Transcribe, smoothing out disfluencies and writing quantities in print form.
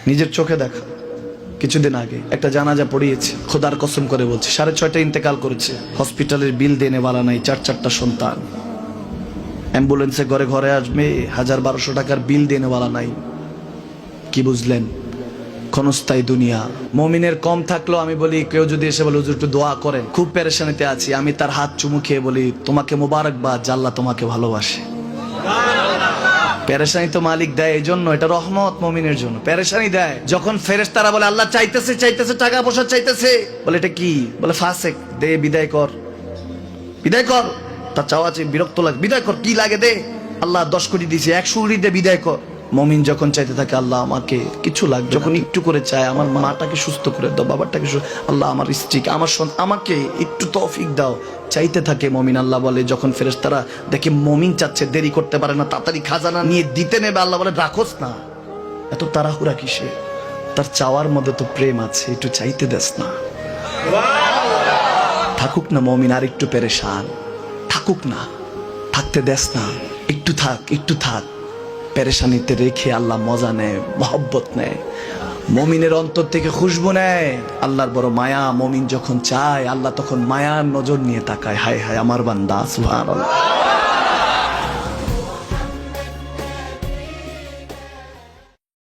নিজের চোখে দেখা। কিছুদিন আগে একটা জানাজা পড়িয়েছে, খোদার কসম করে বলছে 6:30 ইন্তেকাল করেছে। হসপিটালের বিল দেনে বালা নাই, 4-4টা সন্তান। অ্যাম্বুলেন্সে ঘরে ঘরে আসবে, 1000-1200 টাকার বিল দেনে বালা নাই। কি বুঝলেন? ক্ষণস্থায়ী দুনিয়া। মুমিনের কম থাকলেও আমি বলি, কেউ যদি এসে বলে হুজুর একটু দোয়া করেন, খুব পেরেশানিতে আছি, আমি তার হাত চুমু খেয়ে বলি তোমাকে মোবারকবাদ, আল্লাহ তোমাকে ভালোবাসে। পেরেশানি তো মালিক দেয়, এই জন্য এটা রহমত মুমিনের জন্য। পেরেশানি দেয় যখন ফেরেশতারা বলে আল্লাহ চাইতেছে চাইতেছে, টাকা পয়সা চাইতেছে, বলে এটা কি? বলে ফাসেক, দে বিদায় কর, বিদায় কর। তার চাওয়া আছে, বিরক্ত লাগে, বিদায় কর, কি লাগে দে। আল্লাহ 10 কোটি দিয়েছে, 100 কোটি দিয়ে বিদায় কর। মুমিন যখন চাইতে থাকে আল্লাহ আমাকে কিছু লাগবে, যখন একটু করে চায় আমার মাটাকে সুস্থ করে দাও, বাবাটাকে আল্লাহ আমার স্ত্রীকে, আমার আমাকে একটু তৌফিক দাও, চাইতে থাকে মুমিন। আল্লাহ বলে যখন ফেরেশতারা দেখে মুমিন চাচ্ছে, দেরি করতে পারে না, তাড়াতাড়ি খাজানা নিয়ে দিতে নেবে, আল্লাহ বলে রাখোস না, এত তাড়াহুড়া কিসে? তার চাওয়ার মধ্যে তো প্রেম আছে, একটু চাইতে দেস না। থাকুক না মুমিন আর একটু পেরেশান, থাকুক না, থাকতে দেস না, একটু থাক, একটু থাক। পেরেশানিতে রেখে আল্লাহ মজা নেয়, মহব্বত নেয়, মুমিনের অন্তর থেকে খুশবু নেয়। আল্লাহর বড় মায়া, মুমিন যখন চায় আল্লাহ তখন মায়ার নজর নিয়ে তাকায়, হায় হায় আমার বান্দা, সুবহানাল্লাহ।